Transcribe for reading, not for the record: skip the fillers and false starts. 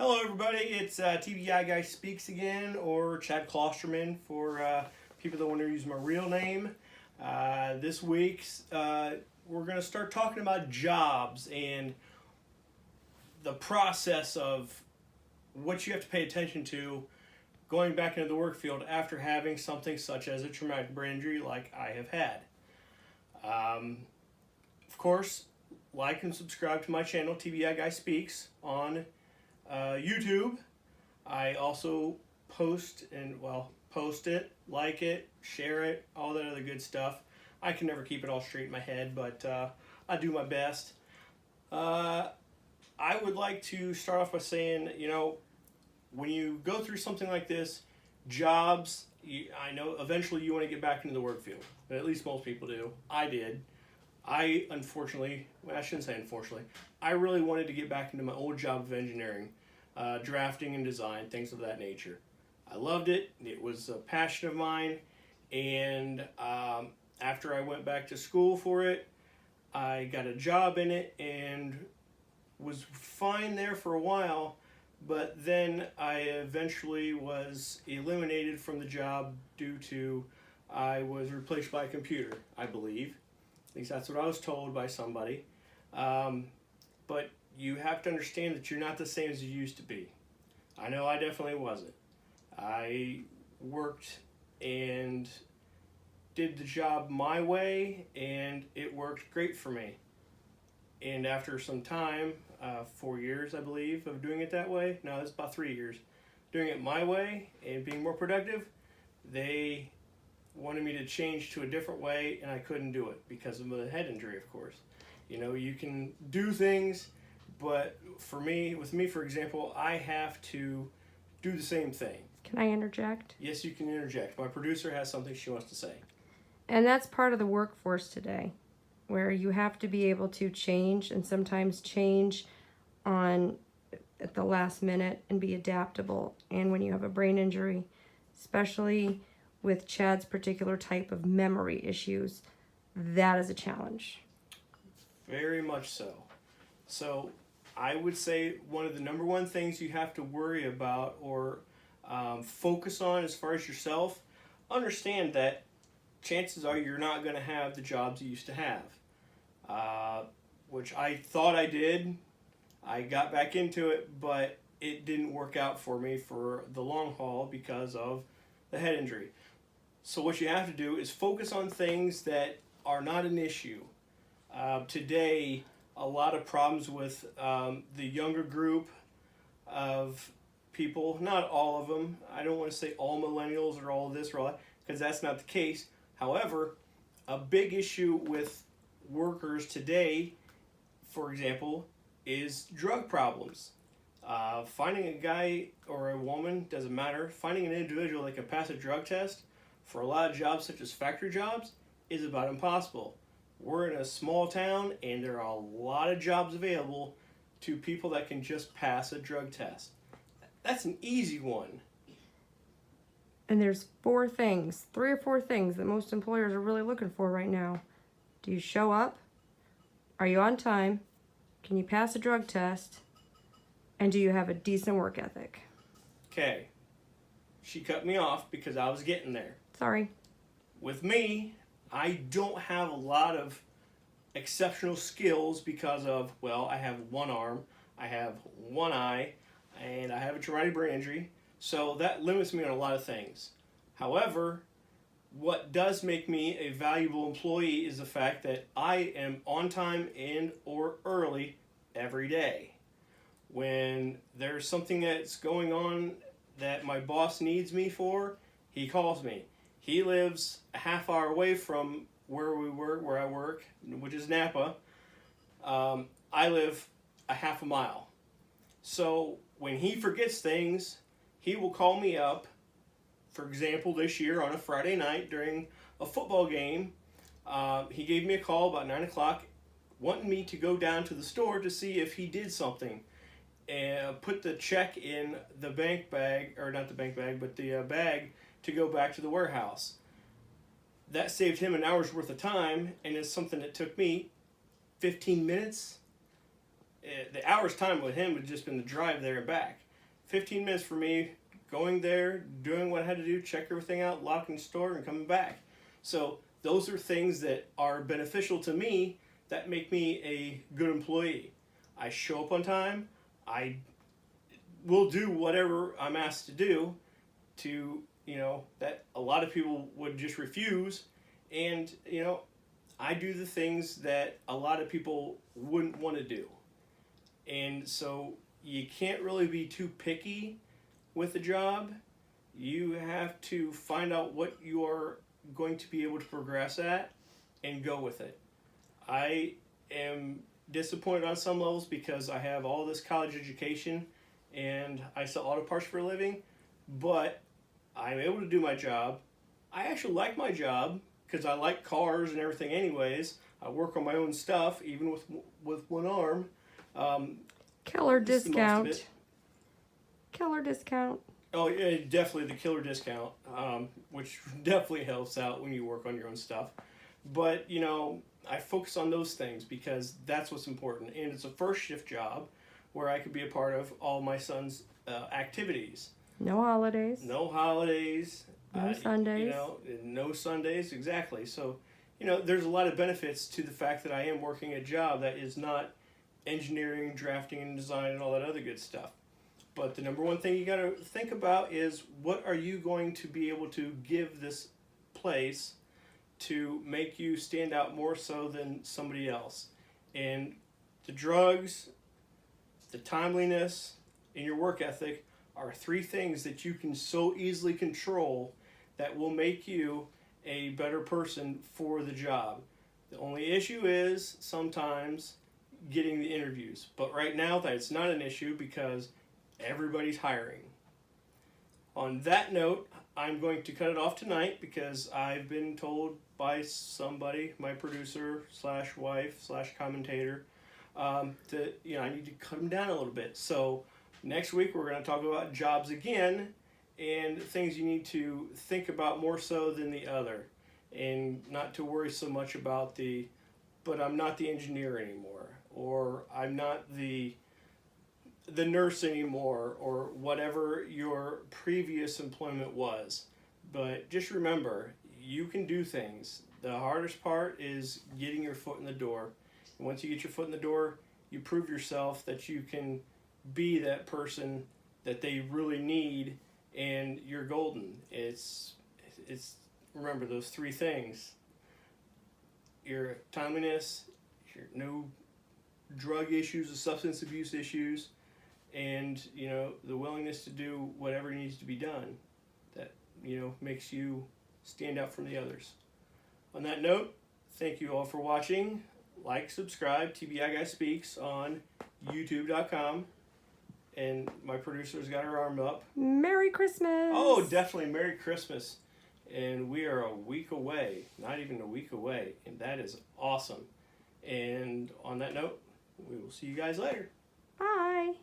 Hello, everybody. It's TBI-Guy Speaks again, or Chad Klosterman for people that want to use my real name. This week's we're going to start talking about jobs and the process of what you have to pay attention to going back into the work field after having something such as a traumatic brain injury like I have had. Of course, like and subscribe to my channel, TBI-Guy Speaks, on YouTube. I also post it, like it, share it, all that other good stuff. I can never keep it all straight in my head, but I do my best. I would like to start off by saying, when you go through something like this, jobs, I know eventually you want to get back into the work field. At least most people do. I did. I shouldn't say unfortunately, I really wanted to get back into my old job of engineering, drafting and design, things of that nature. I loved it. It was a passion of mine. And after I went back to school for it, I got a job in it and was fine there for a while. But then I eventually was eliminated from the job due to I was replaced by a computer, I believe. At least that's what I was told by somebody. But you have to understand that you're not the same as you used to be. I know I definitely wasn't. I worked and did the job my way, and it worked great for me. And after some time, 4 years, I believe, of doing it that way, no, it's about 3 years, doing it my way and being more productive, they wanted me to change to a different way, and I couldn't do it because of the head injury, of course. You can do things, but with me, for example, I have to do the same thing. Can I interject? Yes, you can interject. My producer has something she wants to say. And that's part of the workforce today, where you have to be able to change, and sometimes change at the last minute and be adaptable. And when you have a brain injury, especially with Chad's particular type of memory issues, that is a challenge. Very much so. So I would say one of the number one things you have to worry about or focus on as far as yourself, understand that chances are you're not going to have the jobs you used to have, which I thought I did. I got back into it, but it didn't work out for me for the long haul because of the head injury. So what you have to do is focus on things that are not an issue. Today, a lot of problems with the younger group of people, not all of them. I don't want to say all millennials or all of this or all that, because that's not the case. However, a big issue with workers today, for example, is drug problems. Finding a guy or a woman, doesn't matter, finding an individual that can pass a drug test for a lot of jobs such as factory jobs is about impossible. We're in a small town and there are a lot of jobs available to people that can just pass a drug test. That's an easy one. And there's 3 or 4 things that most employers are really looking for right now. Do you show up? Are you on time? Can you pass a drug test? And do you have a decent work ethic? Okay. She cut me off because I was getting there. Sorry. With me, I don't have a lot of exceptional skills because of, I have one arm, I have one eye, and I have a traumatic brain injury. So that limits me on a lot of things. However, what does make me a valuable employee is the fact that I am on time and or early every day. When there's something that's going on that my boss needs me for, he calls me. He lives a half hour away from where I work, which is Napa. I live a half a mile. So when he forgets things, he will call me up. For example, this year on a Friday night during a football game, he gave me a call about 9 o'clock wanting me to go down to the store to see if he did something. And put the check in the bank bag, or not the bank bag, but the bag to go back to the warehouse. That saved him an hour's worth of time, and it's something that took me 15 minutes. The hour's time with him would just been the drive there and back. 15 minutes for me going there, doing what I had to do, check everything out, locking the store, and coming back. So those are things that are beneficial to me that make me a good employee. I show up on time. I will do whatever I'm asked to do to, that a lot of people would just refuse. And, I do the things that a lot of people wouldn't want to do. And so you can't really be too picky with a job. You have to find out what you're going to be able to progress at and go with it. I am disappointed on some levels because I have all this college education and I sell auto parts for a living, but I'm able to do my job. I actually like my job because I like cars and everything anyways. I work on my own stuff, even with one arm. Killer discount. Killer discount. Oh, yeah, definitely the killer discount, which definitely helps out when you work on your own stuff. But, I focus on those things because that's what's important. And it's a first shift job where I could be a part of all my son's activities. No holidays. No holidays. No Sundays. No Sundays, exactly. So, there's a lot of benefits to the fact that I am working a job that is not engineering, drafting, and design, and all that other good stuff. But the number one thing you got to think about is what are you going to be able to give this place to make you stand out more so than somebody else. And the drugs, the timeliness, and your work ethic are three things that you can so easily control that will make you a better person for the job. The only issue is sometimes getting the interviews. But right now that's not an issue because everybody's hiring. On that note, I'm going to cut it off tonight because I've been told by somebody, my producer / wife / commentator, that I need to cut them down a little bit. So next week we're going to talk about jobs again and things you need to think about more so than the other, and not to worry so much about but I'm not the engineer anymore, or I'm not the nurse anymore, or whatever your previous employment was. But just remember, you can do things. The hardest part is getting your foot in the door. And once you get your foot in the door, you prove yourself that you can be that person that they really need, and you're golden. It's remember those three things: your timeliness, your no drug issues or substance abuse issues, and the willingness to do whatever needs to be done that makes you stand out from the others. On that note, thank you all for watching. Like, subscribe, TBI-Guy Speaks on YouTube.com. And my producer's got her arm up. Merry Christmas! Oh, definitely Merry Christmas. And we are a week away, not even a week away, and that is awesome. And on that note, we will see you guys later. Bye!